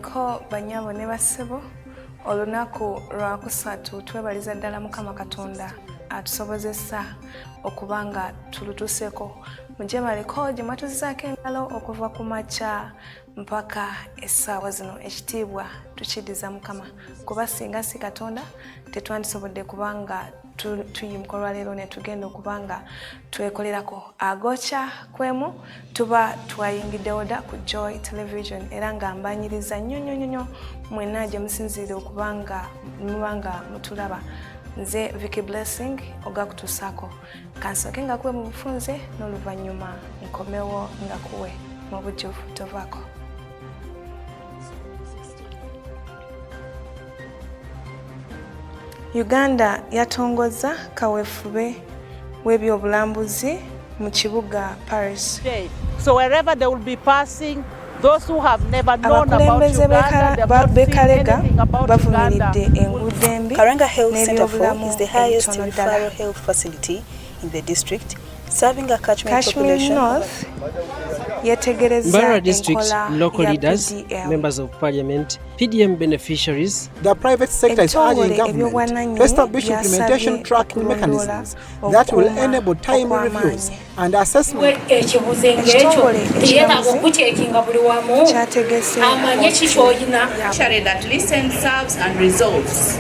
Baliko banyabo ne bassebo olunaku lwa kusatu twebaliza ddala Mukama Katonda atusobozesa okubanga tulutuseeko muje baliko gye mwatuzizaako engalo okuva ku makya mpaka essaawa zino. Ekitiibwa tukidiza Mukama kuba singa si Katonda tetwandisobodde kubanga tuyimuka olwaleero ne tugenda okubanga twekolerako agokya kwemu tuba twayingiddewo dda ku Joy Television era nga mbanyiriza nnyo mwenna gye musinzire okubanga mubanga mutulaba. Nze Vicky Blessing ogakutusaako kansooke nga kuwe mu bufunze n'oluvannyuma nkomewo nga kuwe mu bujjuvu tovaako. Uganda yatongozza kaweefube w'ebyobulambuzi mu kibuga Paris. So wherever they will be passing, those who have never known about Uganda, they have not seen anything about Uganda. Karanga Health Center 4 is the highest referral health facility in the district, serving a catchment population North. Mbara District, local leaders, members of parliament, PDM beneficiaries. The private sector is urging government to establish implementation tracking mechanisms that will enable timely reviews and assessment. That listens, serves and resolves.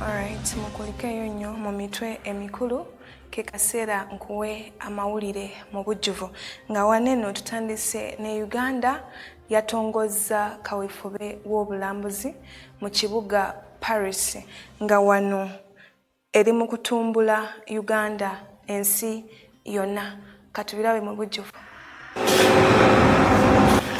Alright, mukulikeyo nnyo mu mitwe emikulu ke kaseera nkuwe amawulire mu bujjuvu nga waneno tutandise ne Uganda yatongozza kaweefube w'obulambuzi mu kibuga Paris nga wano eri mu kutumbula Uganda ensi yonna. Katubirabe mu bujjuvu.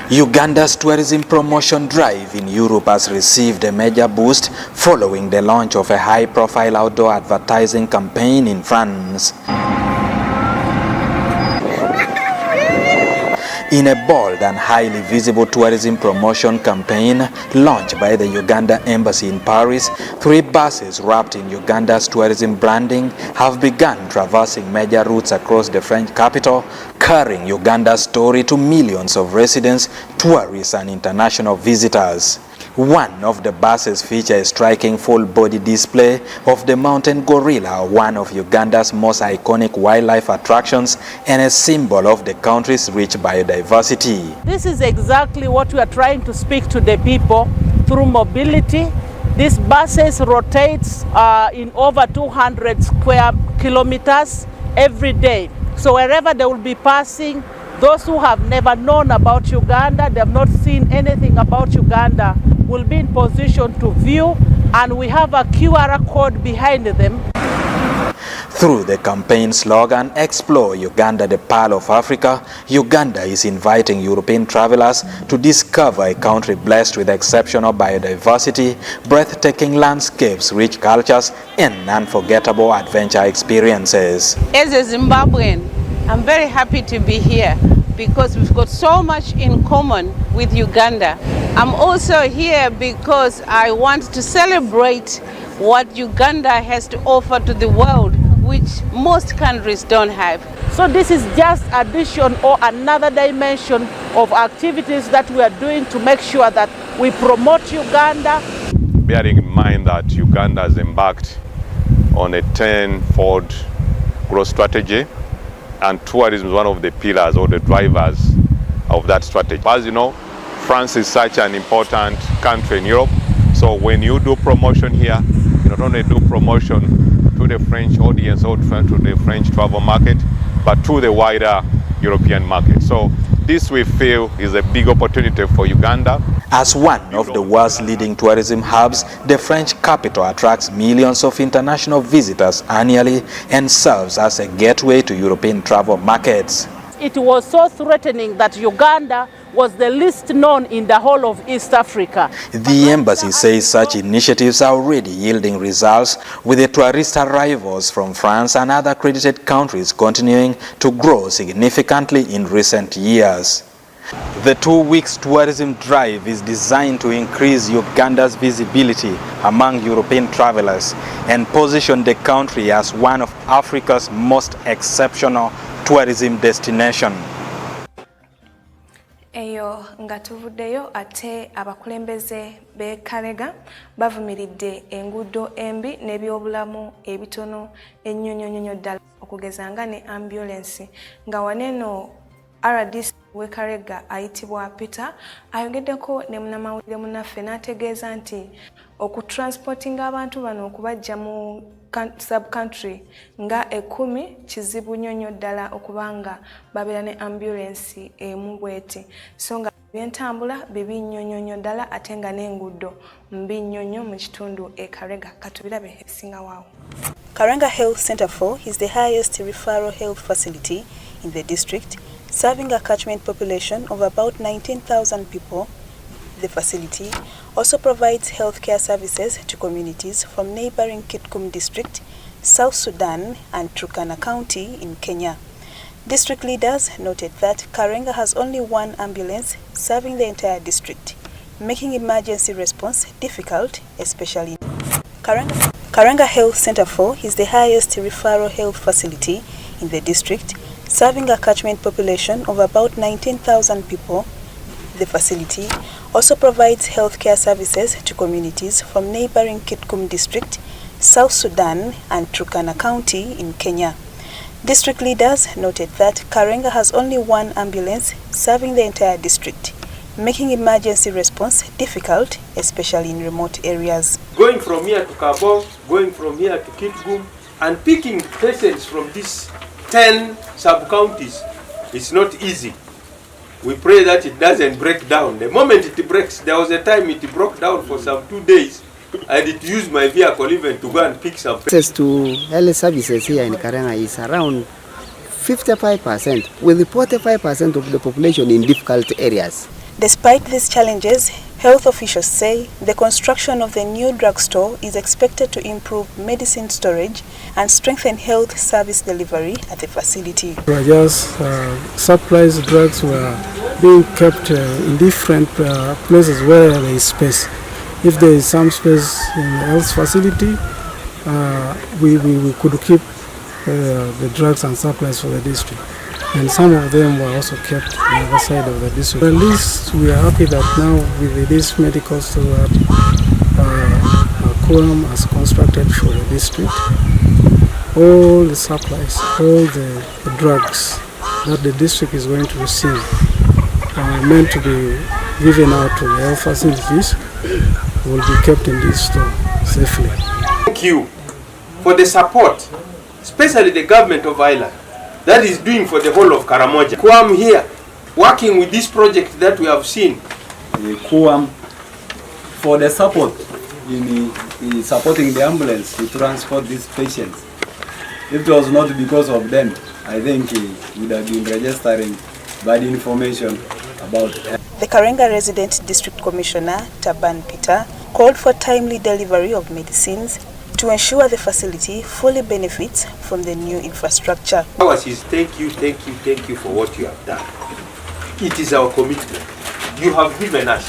Uganda's tourism promotion drive in Europe has received a major boost following the launch of a high-profile outdoor advertising campaign in France. In a bold and highly visible tourism promotion campaign launched by the Uganda Embassy in Paris, 3 buses wrapped in Uganda's tourism branding have begun traversing major routes across the French capital, carrying Uganda's story to millions of residents, tourists and international visitors. One of the buses features a striking full-body display of the mountain gorilla, one of Uganda's most iconic wildlife attractions and a symbol of the country's rich biodiversity. This is exactly what we are trying to speak to the people through mobility. These buses rotate in over 200 square kilometers every day. So wherever they will be passing, those who have never known about Uganda, they have not seen anything about Uganda, will be in position to view, and we have a QR code behind them. Through the campaign slogan, Explore Uganda, the Pearl of Africa, Uganda is inviting European travelers to discover a country blessed with exceptional biodiversity, breathtaking landscapes, rich cultures, and unforgettable adventure experiences. As a Zimbabwean, I'm very happy to be here because we've got so much in common with Uganda. I'm also here because I want to celebrate what Uganda has to offer to the world, which most countries don't have. So this is just addition or another dimension of activities that we are doing to make sure that we promote Uganda. Bearing in mind that Uganda has embarked on a 10-fold growth strategy, and tourism is one of the pillars or the drivers of that strategy. As you know, France is such an important country in Europe, so when you do promotion here, you not only do promotion to the French audience or to the French travel market, but to the wider European market. So this we feel is a big opportunity for Uganda. As one of the world's leading tourism hubs, the French capital attracts millions of international visitors annually and serves as a gateway to European travel markets. It was so threatening that Uganda was the least known in the whole of East Africa. The embassy says such initiatives are already yielding results, with the tourist arrivals from France and other accredited countries continuing to grow significantly in recent years. The 2 weeks tourism drive is designed to increase Uganda's visibility among European travelers and position the country as one of Africa's most exceptional tourism destinations. Eyo nga tuvuddeyo ate abakulembeze be Karega bavumiridde enguudo embi n'ebyobulamu ebitono ennyonnyonnyonyo ddala okugeza nga ne ambulance nga waneeno RDC we Karega ayitibwa Peter ayogeddeko ne munnamawulire munnaffe n'ategeeza nti okutransportinga abantu bano okubajja mu sub-country nga 10 kizibu nnyo ddala okubanga babeera ne ambulance emu bweti so nga byentambula bibi nnyo ddala ate nga n'enguudo mbi nnyo mu kitundu e Karega katubirabe ebisinga waawo. Karanga Health Center 4 is the highest referral health facility in the district, serving a catchment population of about 19,000 people. The facility also provides healthcare services to communities from neighboring Kitgum district, South Sudan and Turkana County in Kenya. District leaders noted that Karenga has only one ambulance serving the entire district, making emergency response difficult, especially in Karanga Health Center 4 is the highest referral health facility in the district, serving a catchment population of about 19,000 people. The facility also provides healthcare services to communities from neighboring Kitgum district, South Sudan and Turkana County in Kenya. District leaders noted that Karenga has only one ambulance serving the entire district, making emergency response difficult, especially in remote areas. Going from here to Kabong, going from here to Kitgum, and picking patients from these 10 sub-counties is not easy. We pray that it doesn't break down. The moment it breaks, there was a time it broke down for some 2 days. I did use my vehicle even to go and pick some. Access to health services here in Karenga is around 55%, with 45% of the population in difficult areas. Despite these challenges, health officials say the construction of the new drugstore is expected to improve medicine storage and strengthen health service delivery at the facility. Supplies drugs were being kept in different places where there is space. If there is some space in the health facility, we could keep the drugs and supplies for the district. And some of them were also kept on the other side of the district. At least we are happy that now with this medical store that Quorum has constructed for the district, all the supplies, all the drugs that the district is going to receive are meant to be given out to the health facilities will be kept in this store safely. Thank you for the support, especially the government of Ireland, that is doing for the whole of Karamoja. Kuam here, working with this project that we have seen. Kuam for the support in supporting the ambulance to transport these patients. If it was not because of them, I think he would have been registering bad information about it. The Karenga Resident District Commissioner, Taban Peter, called for timely delivery of medicines to ensure the facility fully benefits from the new infrastructure. Ours is thank you for what you have done. It is our commitment. You have given us.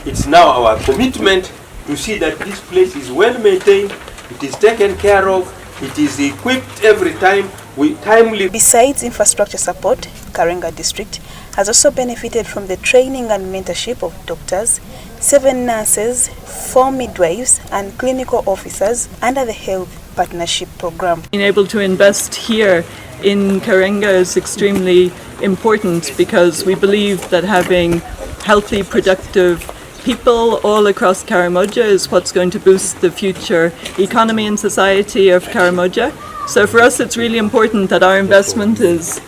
It's now our commitment to see that this place is well maintained, it is taken care of, it is equipped every time. Besides infrastructure support, Karenga District has also benefited from the training and mentorship of doctors, 7 nurses, 4 midwives and clinical officers under the Health Partnership Program. Being able to invest here in Karenga is extremely important because we believe that having healthy, productive people all across Karamoja is what's going to boost the future economy and society of Karamoja. So for us it's really important that our investment is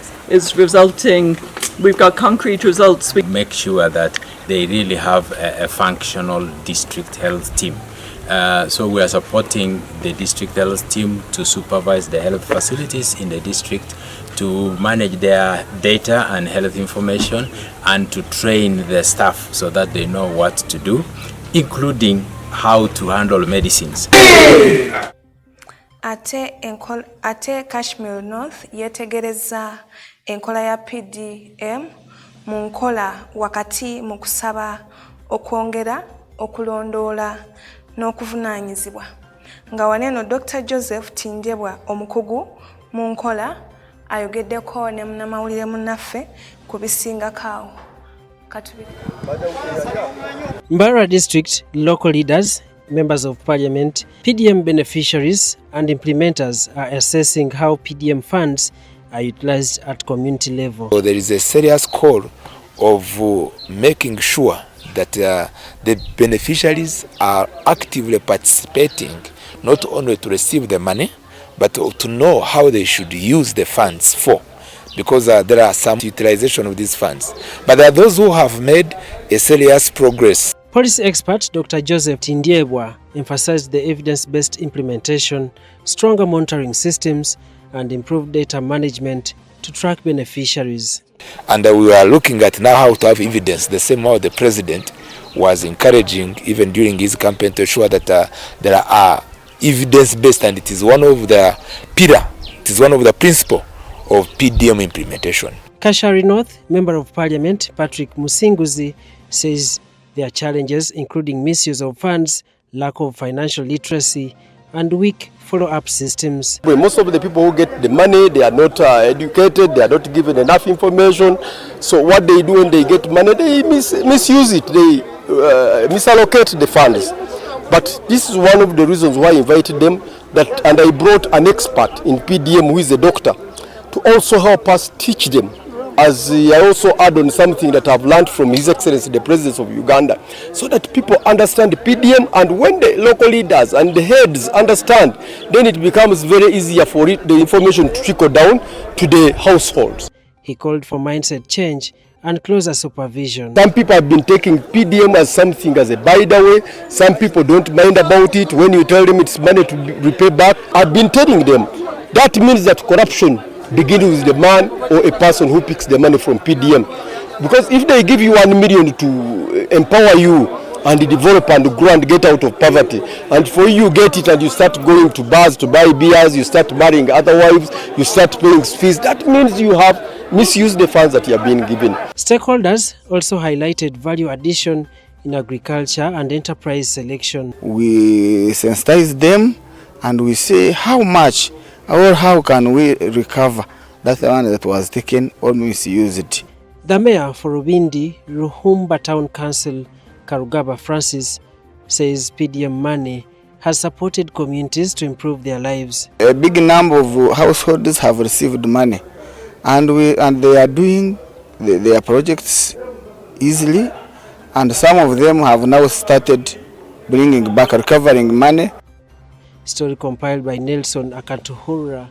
resulting, we've got concrete results. We make sure that they really have a functional district health team. So we are supporting the district health team to supervise the health facilities in the district, to manage their data and health information, and to train the staff so that they know what to do, including how to handle medicines. Ate Kashmir North yetegereza enkola ya PDM mu nkola wakati mu kusaba okwongera okulondoola n'okuvunaanyizibwa. Nga waneno Dr. Joseph Tindebwa omukugu mu nkola ayogeddeko ne munnamawulire munnaffe ku bisingakaawo. Mbarara District local leaders, members of parliament, PDM beneficiaries and implementers are assessing how PDM funds are utilized at community level. So there is a serious call of making sure that the beneficiaries are actively participating, not only to receive the money, but to know how they should use the funds for. Because there are some utilization of these funds. But there are those who have made a serious progress. Policy expert Dr. Joseph Tindebwa emphasized the evidence-based implementation, stronger monitoring systems, and improved data management to track beneficiaries. And we are looking at now how to have evidence, the same way the president was encouraging even during his campaign to ensure that there are evidence-based, and it is one of the pillar, it is one of the principle of PDM implementation. Kashari North, Member of Parliament Patrick Musinguzi says there are challenges including misuse of funds, lack of financial literacy, and weak follow-up systems. Most of the people who get the money, they are not educated, they are not given enough information. So what they do when they get money, they misuse it, they misallocate the funds. But this is one of the reasons why I invited them, and I brought an expert in PDM who is a doctor, to also help us teach them. As I also add on something that I've learned from His Excellency the President of Uganda, so that people understand PDM, and when the local leaders and the heads understand, then it becomes very easier for the information to trickle down to the households. He called for mindset change and closer supervision. Some people have been taking PDM as something as a by the way. Some people don't mind about it. When you tell them it's money to repay back, I've been telling them that means that corruption begins with the man or a person who picks the money from PDM. Because if they give you 1 million to empower you and develop and grow and get out of poverty, and for you get it and you start going to bars to buy beers, you start marrying other wives, you start paying fees, that means you have misused the funds that you have been given. Stakeholders also highlighted value addition in agriculture and enterprise selection. We sensitize them and we say how much or how can we recover that the one that was taken or misused. The mayor for Rubindi, Ruhumba Town Council, Karugaba Francis, says PDM money has supported communities to improve their lives. A big number of households have received money, and they are doing their projects easily, and some of them have now started bringing back, recovering money. Story compiled by Nelson Akantuhura.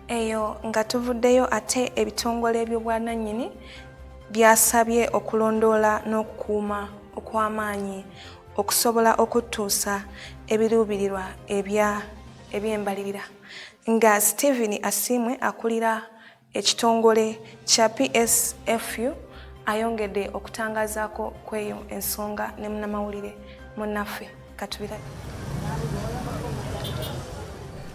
Eyo nga tuvuddeyo ate ebitongole by'obwannannyini byasabye okulondoola n'okukuuma okw'amaanyi okusobola okutuusa ebiruubirirwa eby'embalirira. Nga Stephen Asimwe akulira ekitongole kya PSFU ayongedde okutangazaako kweyo ensonga ne munnamawulire munnaffe Katubira.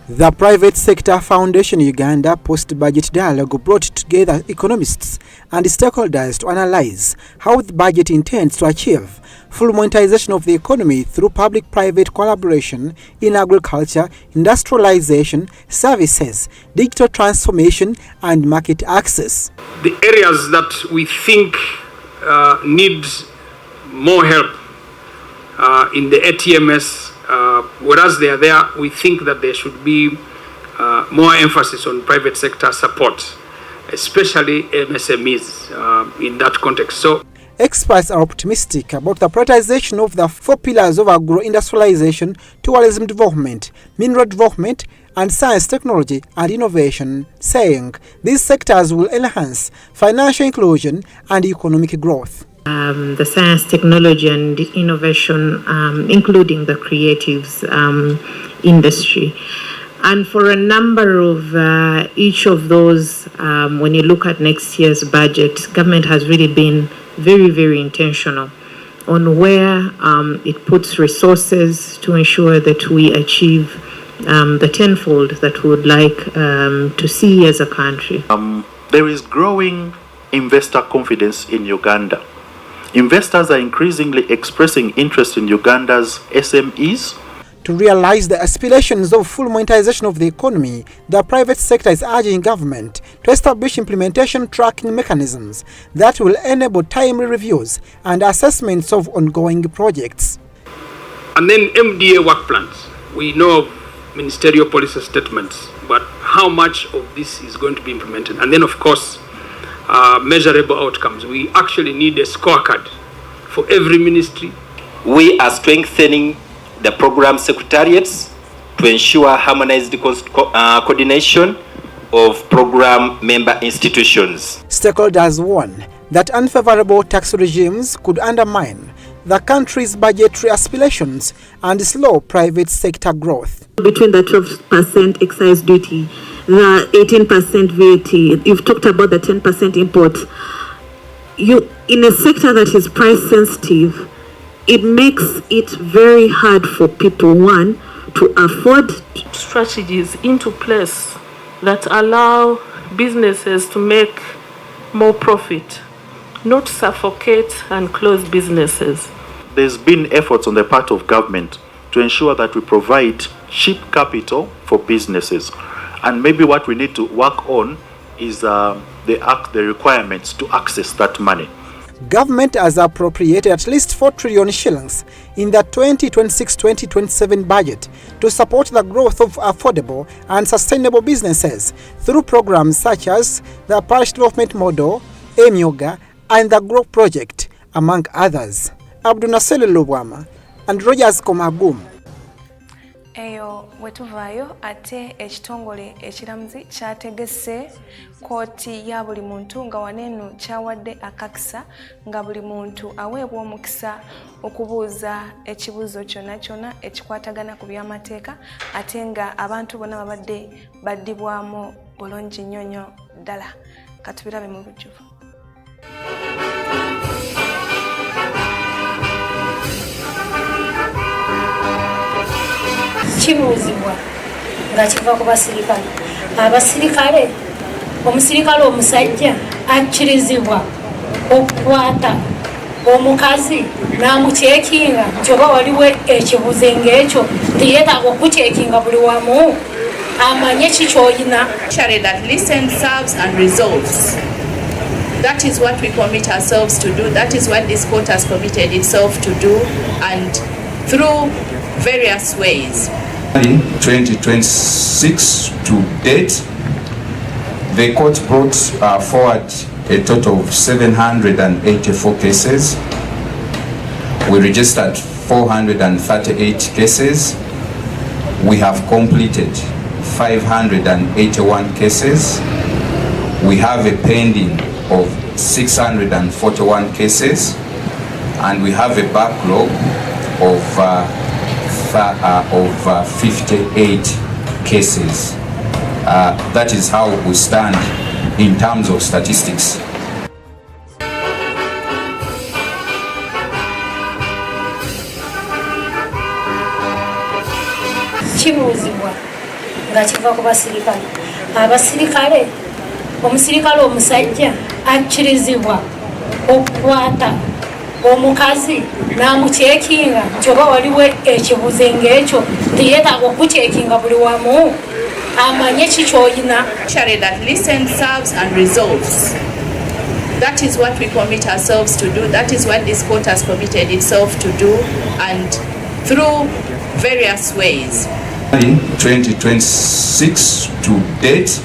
The Private Sector Foundation Uganda post-budget dialogue brought together economists and stakeholders to analyze how the budget intends to achieve full monetization of the economy through public-private collaboration in agriculture, industrialization, services, digital transformation, and market access. The areas that we think need more help in the ATMS, whereas they are there, we think that there should be more emphasis on private sector support, especially MSMEs in that context. So, experts are optimistic about the prioritization of the 4 pillars of agro-industrialization, tourism development, mineral development, and science, technology, and innovation, saying these sectors will enhance financial inclusion and economic growth. the science, technology, and innovation, including the creatives industry. And for a number of each of those, when you look at next year's budget, government has really been very, very intentional on where it puts resources to ensure that we achieve the tenfold that we would like to see as a country. There is growing investor confidence in Uganda. Investors are increasingly expressing interest in Uganda's SMEs. To realize the aspirations of full monetization of the economy, the private sector is urging government to establish implementation tracking mechanisms that will enable timely reviews and assessments of ongoing projects. And then MDA work plans. We know of ministerial policy statements, but how much of this is going to be implemented? And then, of course, measurable outcomes. We actually need a scorecard for every ministry. We are strengthening the program secretariats to ensure harmonized coordination of program member institutions. Stakeholders warn that unfavorable tax regimes could undermine the country's budgetary aspirations and slow private sector growth. Between the 12% excise duty, the 18% VAT, you've talked about the 10% import. In a sector that is price sensitive, it makes it very hard for people, one, to afford strategies into place that allow businesses to make more profit, not suffocate and close businesses. There's been efforts on the part of government to ensure that we provide cheap capital for businesses. And maybe what we need to work on is the requirements to access that money. Government has appropriated at least 4 trillion shillings in the 2026-2027 budget to support the growth of affordable and sustainable businesses through programs such as the Parish Development Model, Emyoga, and the Grow Project, among others. Abdunasele Lubwama and Rogers Komagum. Eyo wetuvaayo ate ekitongole ekiramuzi kyategese kooti ya buli muntu nga waneenu kyawadde akakisa nga buli muntu aweebwa omukisa okubuuza ekibuuzo kyonna kyonna ekikwatagana ku by'amateeka ate nga abantu bonna babadde baddibwamu bulungi nnyo ddala. Katubirabe mu bujjuvu. Kibuuzibwa nga kiva ku basirikale. Abasirikale, omusirikale omusajja akkirizibwa okukwata omukazi n'amuceekinga nti oba waliwo ekibuze ng'ekyo teyeetaaga okuceekinga buli wamu amanye kikyoyina. That listens, serves and resolves. That is what we commit ourselves to do. That is what this court has committed itself to do, and through various ways. In 2026 to date, the court brought forward a total of 784 cases. We registered 438 cases. We have completed 581 cases. We have a pending of 641 cases, and we have a backlog of 58 cases. That is how we stand in terms of statistics. Kibuuzibwa nga kiva ku basirikale. Abasirikale, omusirikale omusajja akkirizibwa okukwata omukazi n'amuceekinga nti oba waliwo ekibuze ng'ekyo teyeetaaga okuceekinga buli wamu amanye kikyoyina. That listens, serves and resolves. That is what we commit ourselves to do. That is what this court has committed itself to do, and through various ways. In 2026 to date,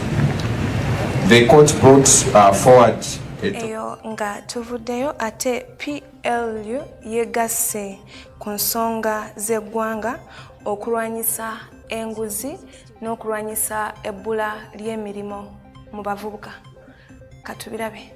the court brought forward eyo nga tuvuddeyo ate PLU yegasse ku nsonga z'eggwanga okulwanyisa enguzi n'okulwanyisa ebbula ly'emirimu mu bavubuka. Katubirabe.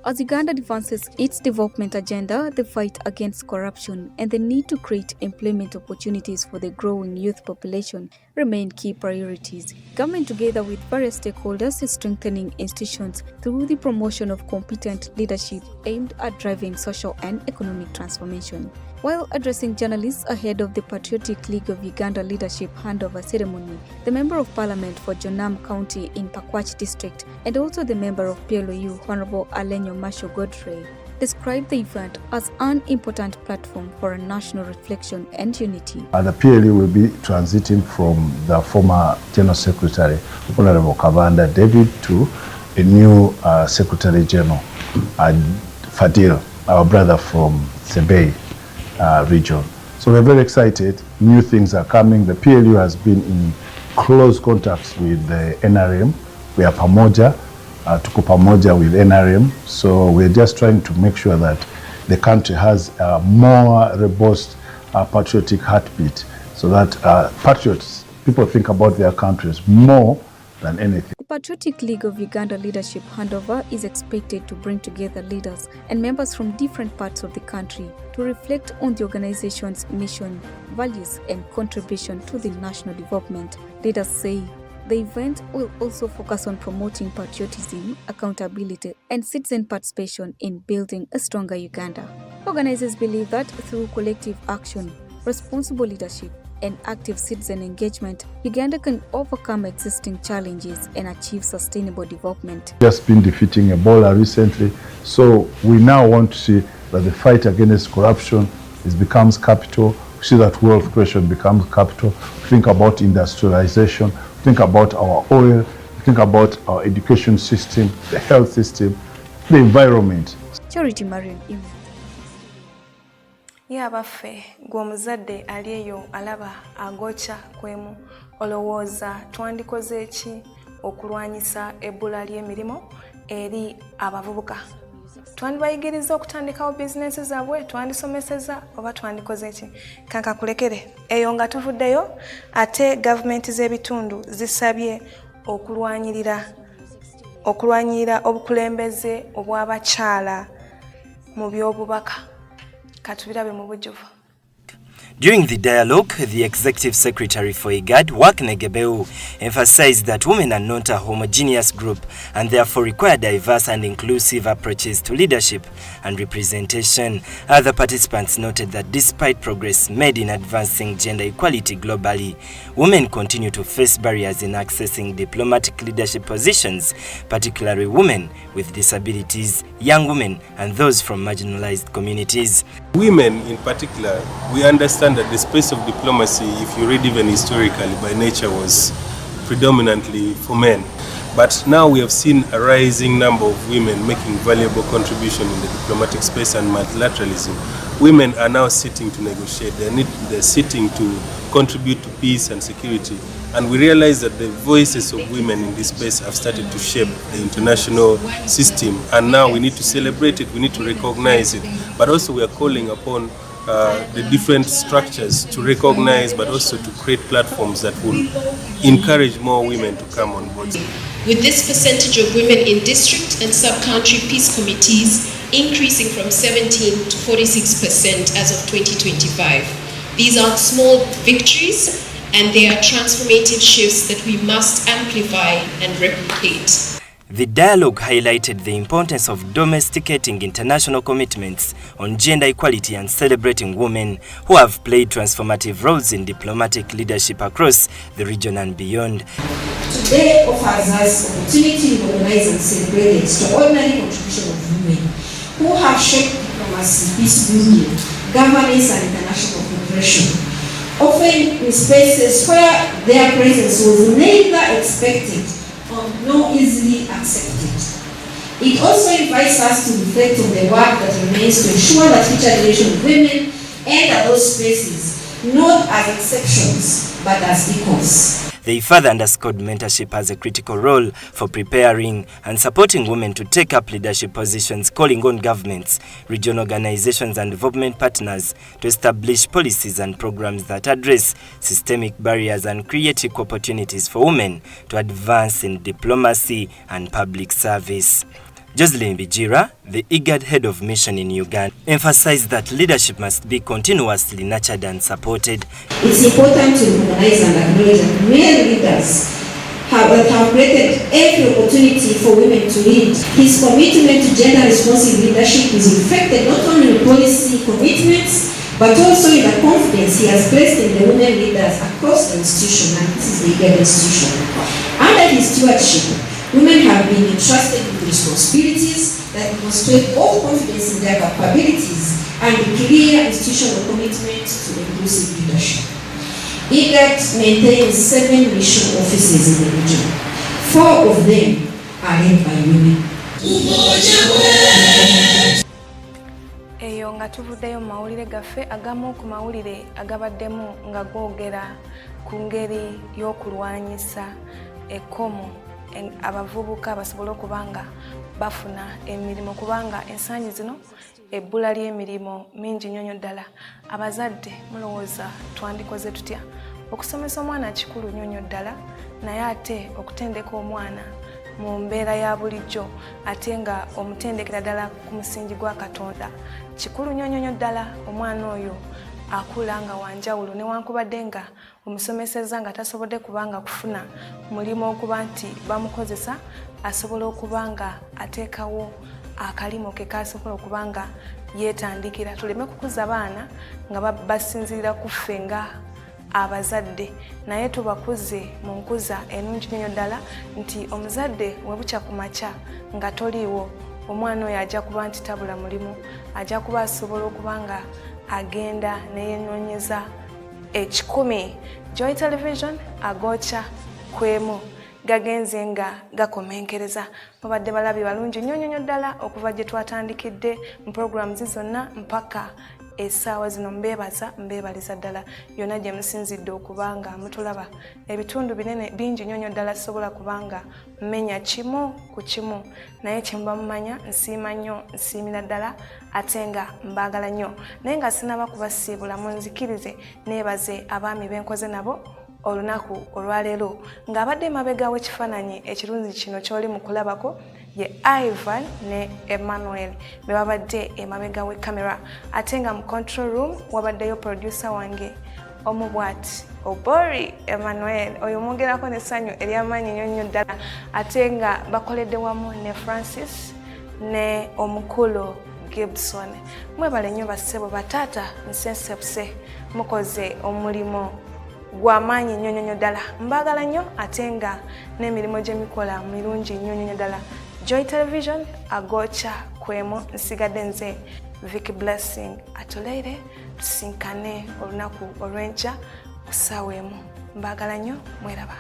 As Uganda advances its development agenda, the fight against corruption and the need to create employment opportunities for the growing youth population remain key priorities. Government, together with various stakeholders, is strengthening institutions through the promotion of competent leadership aimed at driving social and economic transformation. While addressing journalists ahead of the Patriotic League of Uganda leadership handover ceremony, the Member of Parliament for Jonam County in Pakwach District and also the Member of PLOU, Honorable Alenyo Masho Godfrey, described the event as an important platform for a national reflection and unity. The PLU will be transiting from the former General Secretary, Honorable Kavanda David, to a new Secretary General, Fadil, our brother from Sebei region. So we're very excited. New things are coming. The PLU has been in close contacts with the NRM. We are pamoja, tuko pamoja with NRM. So we're just trying to make sure that the country has a more robust patriotic heartbeat, so that patriots, people think about their countries more than anything. The Patriotic League of Uganda leadership handover is expected to bring together leaders and members from different parts of the country to reflect on the organization's mission, values, and contribution to the national development. Leaders say the event will also focus on promoting patriotism, accountability, and citizen participation in building a stronger Uganda. Organizers believe that through collective action, responsible leadership, and active citizen engagement, Uganda can overcome existing challenges and achieve sustainable development. Just been defeating Ebola recently, so we now want to see that the fight against corruption becomes capital. We see that wealth creation becomes capital. Think about industrialization, think about our oil, think about our education system, the health system, the environment. Charity Marion. Yabaffe gwe omuzadde ali eyo alaba agocha kwemu olowooza twandikoze ki okulwanyisa ebbula ly'emirimu eri abavubuka? Twandibayigiriza okutandikawo bizinesi zaabwe, twandisomeseza oba twandikoze ki? Kankakulekere eyo nga tuvuddeyo, ate gavumenti z'ebitundu zisabye okulwanyirira obukulembeze obw'abakyala mu by'obubaka. During the dialogue, the Executive Secretary for IGAD, Wakne Gebeu, emphasized that women are not a homogeneous group and therefore require diverse and inclusive approaches to leadership and representation. Other participants noted that despite progress made in advancing gender equality globally, women continue to face barriers in accessing diplomatic leadership positions, particularly women with disabilities, young women, and those from marginalized communities. Women in particular, we understand that the space of diplomacy, if you read even historically, by nature was predominantly for men. But now we have seen a rising number of women making valuable contribution in the diplomatic space and multilateralism. Women are now sitting to negotiate. They're sitting to contribute to peace and security. And we realize that the voices of women in this space have started to shape the international system. And now we need to celebrate it, we need to recognize it. But also we are calling upon the different structures to recognize, but also to create platforms that will encourage more women to come on board. With this percentage of women in district and sub-country peace committees increasing from 17 to 46% as of 2025. These aren't small victories, and they are transformative shifts that we must amplify and replicate. The dialogue highlighted the importance of domesticating international commitments on gender equality and celebrating women who have played transformative roles in diplomatic leadership across the region and beyond. Today offers us opportunity to recognize and celebrate the extraordinary contribution of women who have shaped diplomacy, peace building, governance, and international cooperation, often in spaces where their presence was neither expected nor easily accepted. It also invites us to reflect on the work that remains to ensure that future generations of women enter those spaces not as exceptions but as equals. They further underscored mentorship as a critical role for preparing and supporting women to take up leadership positions, calling on governments, regional organizations and development partners to establish policies and programs that address systemic barriers and create equal opportunities for women to advance in diplomacy and public service. Jocelyn Bijira, the IGAD head of mission in Uganda, emphasized that leadership must be continuously nurtured and supported. It's important to recognize and acknowledge that male leaders have created every opportunity for women to lead. His commitment to gender-responsive leadership is reflected not only in policy commitments, but also in the confidence he has placed in the women leaders across the institution, and this is the IGAD institution. Under his stewardship, women have been entrusted with responsibilities that demonstrate all confidence in their capabilities and a clear institutional commitment to inclusive leadership. IGAD maintains 7 mission offices in the region. 4 of them are led by women. Eyo nga tuvuddeyo mu mawulire gaffe agamu ku mawulire agabaddemu nga googera ku ngeri y'okulwanyisa ekkomo abavubuka basobole okuba nga bafuna emirimu, kubanga ensangi zino ebbula ly'emirimu mingi nnyo ddala. Abazadde mulowooza twandikoze tutya? Okusomesa omwana kikulu nnyo ddala, naye ate okutendeka omwana mu mbeera ya bulijjo ate nga omutendekera ddala ku musingi gwa Katonda kikulu nnyo ddala. Omwana oyo akula nga wanjawulo newankubadde nga omusomeseza nga tasobodde kubanga kufuna mulimu okuba nti bamukozesa, asobola okuba nga ateekawo akalimo ke kasobola okuba nga yeetandikira. Tuleme kukuza baana nga basinzirira ku ffe nga abazadde, naye tubakuze mu nkuza ennungi nnyo ddala nti omuzadde webukya ku makya nga toliiwo, omwana oyo ajja kuba nti tabula mulimu, ajja kuba asobola okuba nga agenda neyenoonyeza 10. Joy Television agoocha kwemu gagenze nga gakomenkereza. Mubadde balabi balungi nnyo ddala okuva gye twatandikidde mu programs zonna mpaka essaawa zino. Mbeebaliza ddala yonna gye musinzidde okubanga mutulaba. Ebitundu binene bingi nnyo ddala sobola kubanga mmenya kimu ku kimu, naye kyemba mumanya nsiima nnyo, nsiimira ddala ate nga mbaagala nnyo. Naye nga sinaba kubasiibula, munzikirize neebaze abaami benkoze nabo olunaku olwaleero ng'abadde emabega w'ekifaananyi ekirungi kino ky'oli mu kulabako ye Ivan ne Emmanuel be babadde emabega we kamera, ate nga mu control room wabaddeyo producer wange omubwati Obori Emmanuel, oyo mwongerako n'essanyu ery'amaanyi nnyo ddala, ate nga bakoledde wamu ne Francis ne omukulu Gibson. Mwebale nnyo bassebo bataata nsensepuse, mukoze omulimo gw'amaanyi nnyo ddala. Mbaagala nnyo ate nga n'emirimu gye mikola mirungi nnyo ddala. Joy Television agoocha kwemu, nsigadde nze Vicky Blessing. Atuleire tusinkane olunaku olw'enkya ku ssaawa emu. Mbaagala nnyo, mweraba.